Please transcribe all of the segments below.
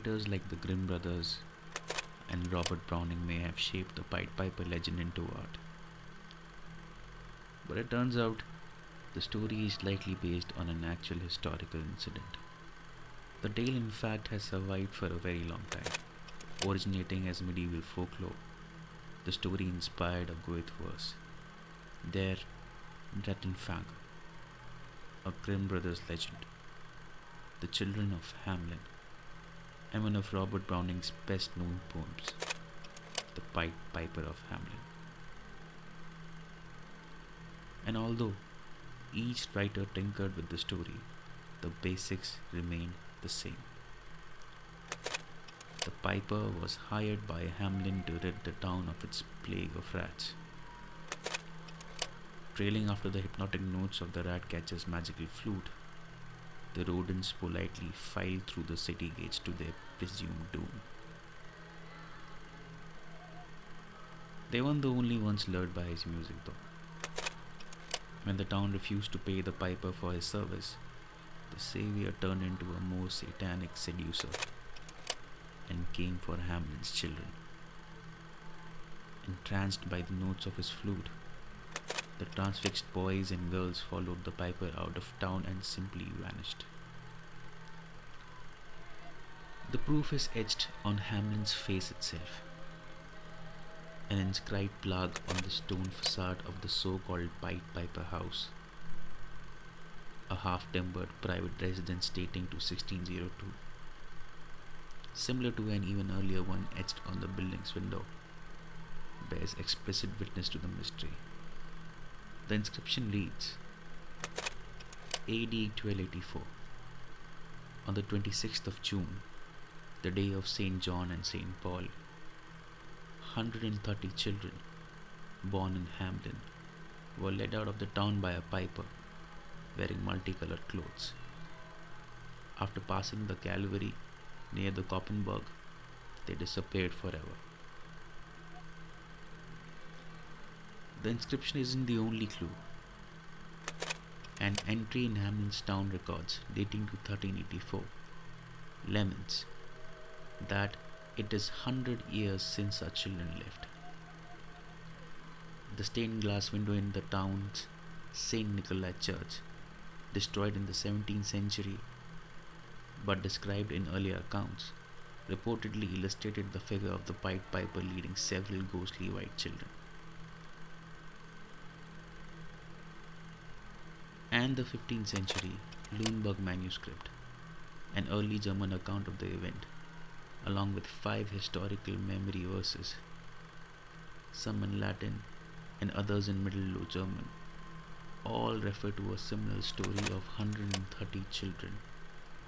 Writers like the Grimm brothers and Robert Browning may have shaped the Pied Piper legend into art, but it turns out the story is likely based on an actual historical incident. The tale, in fact, has survived for a very long time. Originating as medieval folklore, the story inspired a Goethe verse, Der Rattenfänger, a Grimm brothers legend, the children of Hamelin, and one of Robert Browning's best known poems, the Pied Piper of Hamelin. And although each writer tinkered with the story, the basics remained the same. The piper was hired by Hamelin to rid the town of its plague of rats. Trailing after the hypnotic notes of the rat catcher's magical flute, the rodents politely filed through the city gates to their presumed doom. They weren't the only ones lured by his music, though. When the town refused to pay the piper for his service, the savior turned into a more satanic seducer and came for Hamlin's children. Entranced by the notes of his flute, the transfixed boys and girls followed the piper out of town and simply vanished. The proof is etched on Hamlin's face itself. An inscribed plaque on the stone facade of the so-called Pied Piper house, a half-timbered private residence dating to 1602, similar to an even earlier one etched on the building's window, bears explicit witness to the mystery. The inscription reads, AD 1284. On the 26th of June, the day of St. John and St. Paul, 130 children born in Hamelin were led out of the town by a piper wearing multicolored clothes. After passing the Calvary near the Koppenberg, they disappeared forever. The inscription isn't the only clue. An entry in Hamlin's town records dating to 1384 laments that it is 100 years since our children left. The stained glass window in the town's St. Nikolai Church, destroyed in the 17th century but described in earlier accounts, reportedly illustrated the figure of the Pied Piper leading several ghostly white children. And the 15th century Lüneburg manuscript, an early German account of the event, along with 5 historical memory verses, some in Latin and others in Middle Low German, all refer to a similar story of 130 children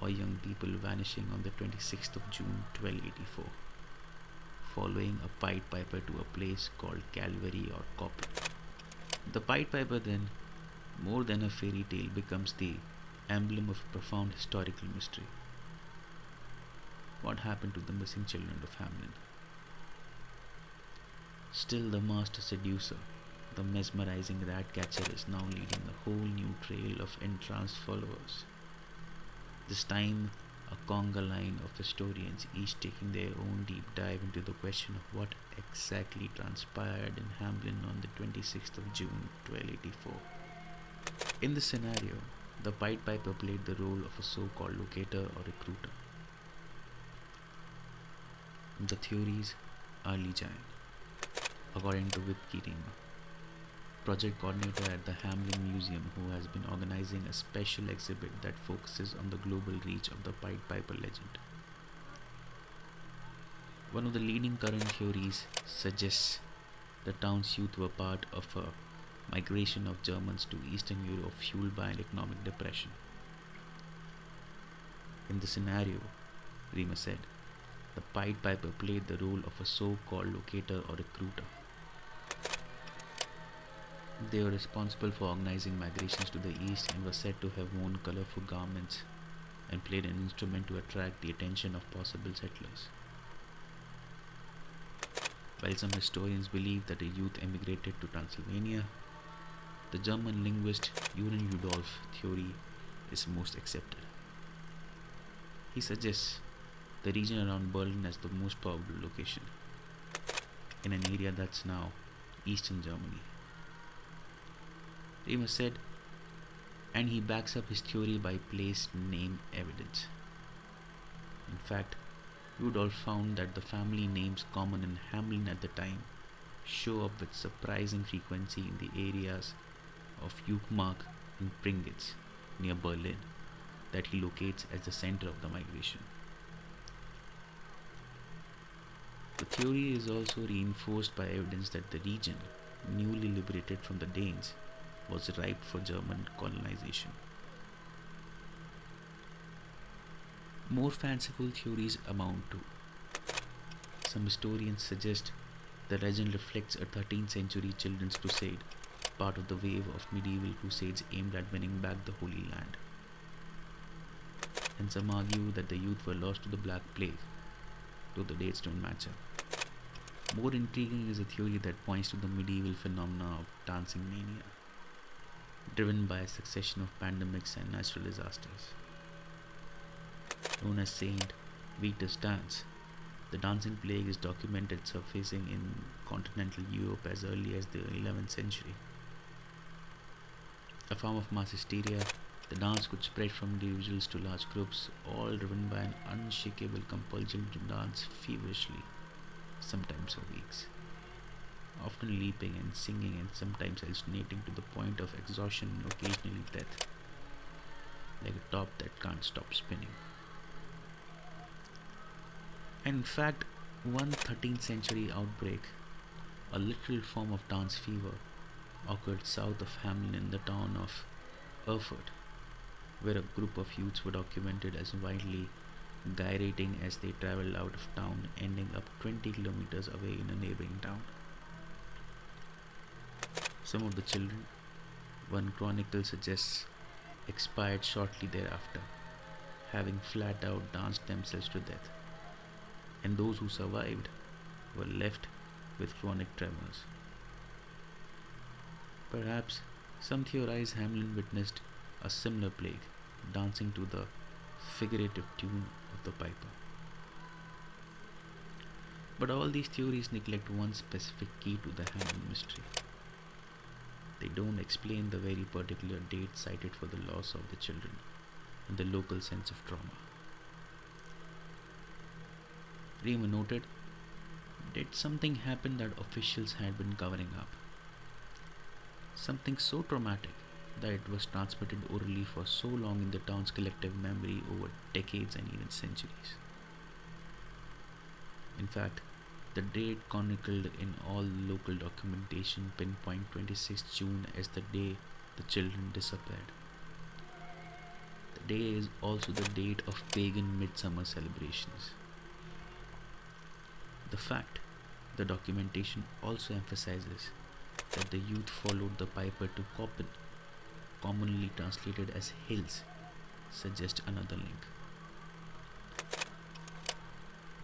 or young people vanishing on the 26th of June 1284, following a Pied Piper to a place called Calvary or Koppen. The Pied Piper then, more than a fairy tale, becomes the emblem of a profound historical mystery. What happened to the missing children of Hamelin? Still, the master seducer, the mesmerizing rat catcher, is now leading a whole new trail of entranced followers. This time, a conga line of historians, each taking their own deep dive into the question of what exactly transpired in Hamelin on the 26th of June 1284. In this scenario, the Pied Piper played the role of a so-called locator or recruiter. The theories are legion. According to Vip Kirima, project coordinator at the Hamelin Museum, who has been organizing a special exhibit that focuses on the global reach of the Pied Piper legend. One of the leading current theories suggests the town's youth were part of a migration of Germans to Eastern Europe fueled by an economic depression. In the scenario, Rima said, the Pied Piper played the role of a so-called locator or recruiter. They were responsible for organizing migrations to the east and were said to have worn colorful garments and played an instrument to attract the attention of possible settlers. While some historians believe that the youth emigrated to Transylvania, the German linguist Jürgen Rudolph's theory is most accepted. He suggests the region around Berlin as the most probable location, in an area that's now eastern Germany. Riemer said, and he backs up his theory by place name evidence. In fact, Rudolph found that the family names common in Hamelin at the time show up with surprising frequency in the areas of Uckmark and Pringitz near Berlin that he locates as the center of the migration. The theory is also reinforced by evidence that the region, newly liberated from the Danes, was ripe for German colonization. More fanciful theories amount to. Some historians suggest the legend reflects a 13th century children's crusade, part of the wave of medieval crusades aimed at winning back the Holy Land. And some argue that the youth were lost to the Black Plague, though the dates don't match up. More intriguing is a theory that points to the medieval phenomena of dancing mania, driven by a succession of pandemics and natural disasters. Known as Saint Vitus's dance, the dancing plague is documented surfacing in continental Europe as early as the 11th century. A form of mass hysteria, the dance could spread from individuals to large groups, all driven by an unshakable compulsion to dance feverishly, sometimes for weeks, often leaping and singing and sometimes hallucinating to the point of exhaustion and occasionally death, like a top that can't stop spinning. And in fact, one 13th century outbreak, a literal form of dance fever, occurred south of Hamelin in the town of Erfurt, where a group of youths were documented as wildly gyrating as they traveled out of town, ending up 20 kilometers away in a neighboring town. Some of the children, one chronicle suggests, expired shortly thereafter, having flat out danced themselves to death, and those who survived were left with chronic tremors. Perhaps some theorize Hamelin witnessed a similar plague, dancing to the figurative tune of the piper. But all these theories neglect one specific key to the Hamelin mystery. They don't explain the very particular date cited for the loss of the children and the local sense of trauma. Riemer noted, did something happen that officials had been covering up? Something so traumatic that it was transmitted orally for so long in the town's collective memory over decades and even centuries. In fact, the date chronicled in all local documentation pinpoint 26 June as the day the children disappeared. The day is also the date of pagan midsummer celebrations. The fact the documentation also emphasizes that the youth followed the piper to Koppen, commonly translated as hills, suggests another link.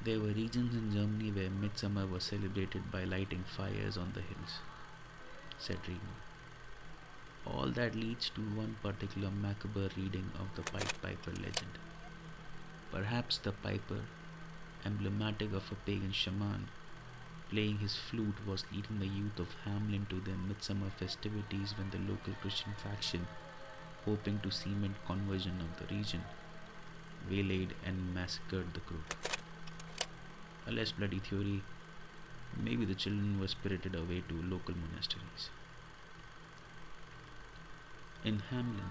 There were regions in Germany where midsummer was celebrated by lighting fires on the hills, said Riemer. All that leads to one particular macabre reading of the Pied Piper legend. Perhaps the piper, emblematic of a pagan shaman, playing his flute, was leading the youth of Hamelin to their midsummer festivities when the local Christian faction, hoping to cement conversion of the region, waylaid and massacred the group. A less bloody theory, maybe the children were spirited away to local monasteries. In Hamelin,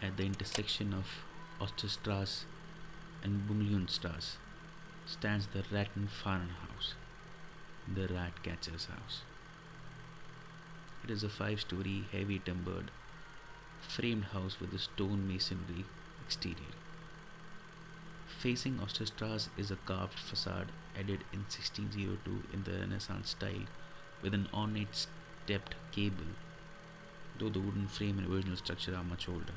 at the intersection of Osterstrasse and Bumliunstrasse, stands the Rattenfahren house, the rat catcher's house. It is a 5-story, heavy timbered, framed house with a stone masonry exterior. Facing Osterstrasse is a carved facade added in 1602 in the Renaissance style with an ornate stepped gable, though the wooden frame and original structure are much older.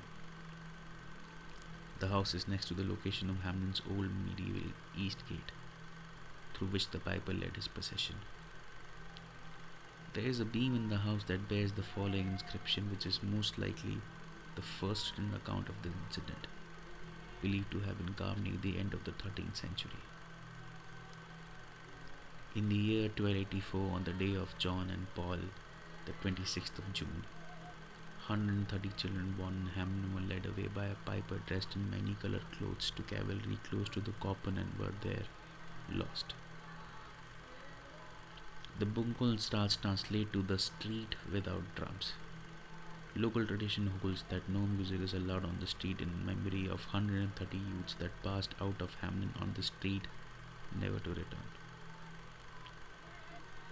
The house is next to the location of Hamelin's old medieval east gate, through which the piper led his procession. There is a beam in the house that bears the following inscription, which is most likely the first written account of the incident. believed to have been carved near the end of the 13th century. In the year 1284, on the day of John and Paul, the 26th of June, 130 children born in Hamelin were led away by a piper dressed in many colored clothes to cavalry close to the Koppen and were there lost. The Bunkul stars translate to the street without drums. Local tradition holds that no music is allowed on the street in memory of 130 youths that passed out of Hamelin on the street, never to return.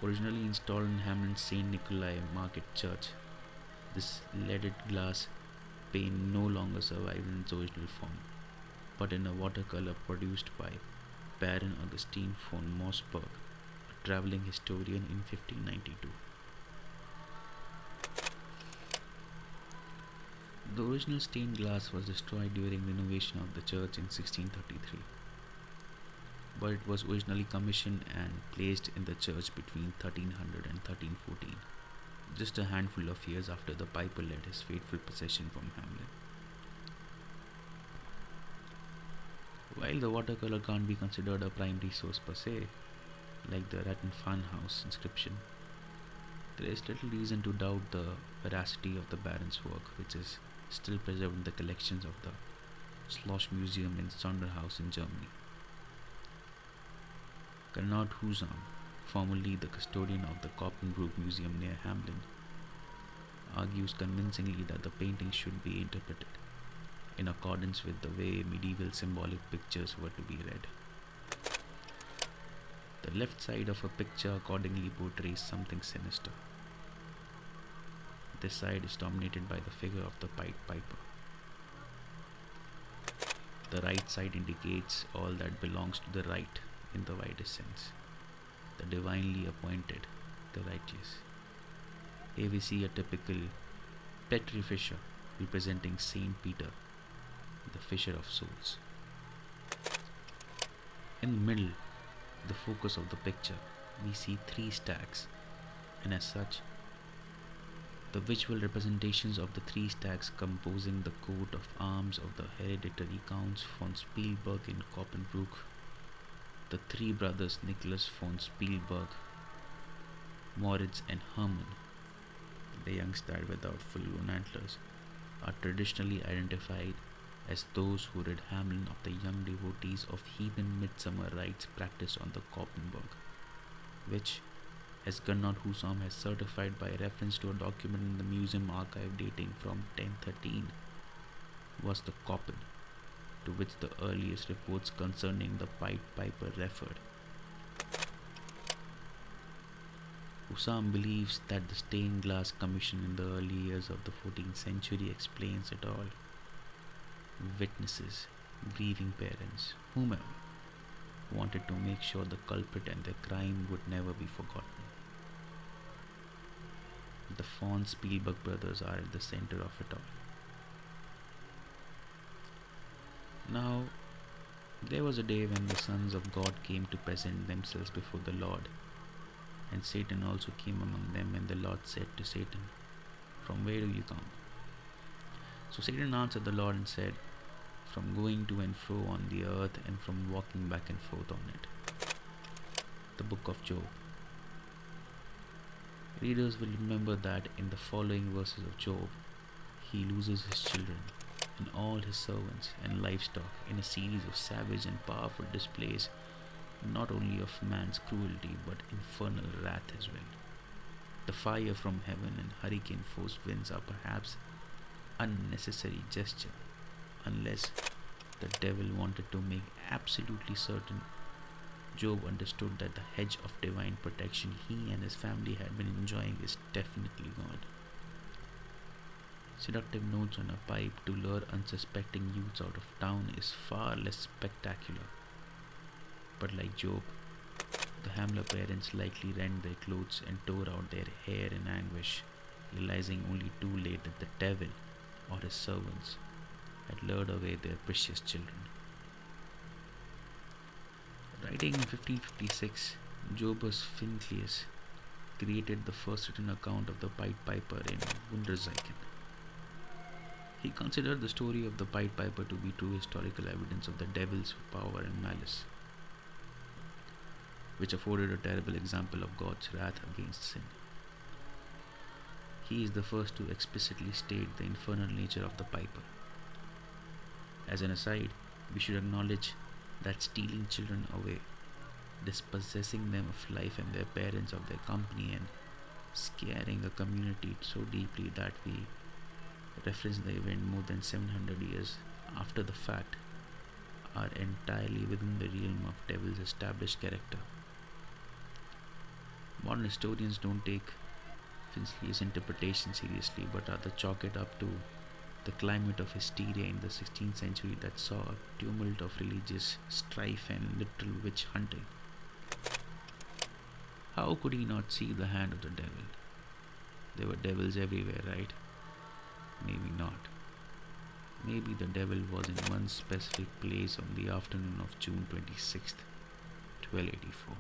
Originally installed in Hamelin's St. Nikolai Market Church, this leaded glass pane no longer survives in its original form, but in a watercolor produced by Baron Augustine von Mossberg, a traveling historian, in 1592. The original stained glass was destroyed during renovation of the church in 1633, but it was originally commissioned and placed in the church between 1300 and 1314, just a handful of years after the piper led his fateful procession from Hamelin. While the watercolor can't be considered a primary source per se, like the Rattenfarnhaus inscription, there is little reason to doubt the veracity of the Baron's work, which is still preserved in the collections of the Schloss Museum in Sonderhaus in Germany. Gernot Husam, formerly the custodian of the Koppenbruck Museum near Hamelin, argues convincingly that the painting should be interpreted in accordance with the way medieval symbolic pictures were to be read. The left side of a picture accordingly portrays something sinister. This side is dominated by the figure of the Pied Piper. The right side indicates all that belongs to the right in the widest sense, the divinely appointed, the righteous. Here we see a typical Petri Fisher representing Saint Peter, the fisher of souls. In the middle, the focus of the picture, we see three stags, and as such, the visual representations of the three stags composing the coat of arms of the hereditary Counts von Spielberg in Koppenbruck, the three brothers Nicholas von Spielberg, Moritz and Hermann, the young stag without full-grown antlers, are traditionally identified as those who rid Hamelin of the young devotees of heathen midsummer rites practiced on the Koppenberg, which, as Gernot Husam has certified by reference to a document in the museum archive dating from 1013, was the Koppen, to which the earliest reports concerning the Pied Piper referred. Husam believes that the stained glass commission in the early years of the 14th century explains it all. Witnesses, grieving parents, whomever, wanted to make sure the culprit and their crime would never be forgotten. The von Spielberg brothers are at the center of it all. Now, there was a day when the sons of God came to present themselves before the Lord, and Satan also came among them, and the Lord said to Satan, "From where do you come?" So Satan answered the Lord and said, "From going to and fro on the earth and from walking back and forth on it." The Book of Job. Readers will remember that in the following verses of Job, he loses his children and all his servants and livestock in a series of savage and powerful displays, not only of man's cruelty but infernal wrath as well. The fire from heaven and hurricane force winds are perhaps unnecessary gesture, unless the devil wanted to make absolutely certain Job understood that the hedge of divine protection he and his family had been enjoying is definitely gone. Seductive notes on a pipe to lure unsuspecting youths out of town is far less spectacular. But like Job, the Hamler parents likely rent their clothes and tore out their hair in anguish, realizing only too late that the devil or his servants had lured away their precious children. Writing in 1556, Jobus Finclius created the first written account of the Pied Piper in Wunderzeichen. He considered the story of the Pied Piper to be true historical evidence of the devil's power and malice, which afforded a terrible example of God's wrath against sin. He is the first to explicitly state the infernal nature of the piper. As an aside, we should acknowledge that stealing children away, dispossessing them of life and their parents of their company, and scaring a community so deeply that we reference the event more than 700 years after the fact, are entirely within the realm of devil's established character. Modern historians don't take Finchley's interpretation seriously, but rather chalk it up to the climate of hysteria in the 16th century that saw a tumult of religious strife and literal witch hunting. How could he not see the hand of the devil? There were devils everywhere, right? Maybe not. Maybe the devil was in one specific place on the afternoon of June 26th, 1284.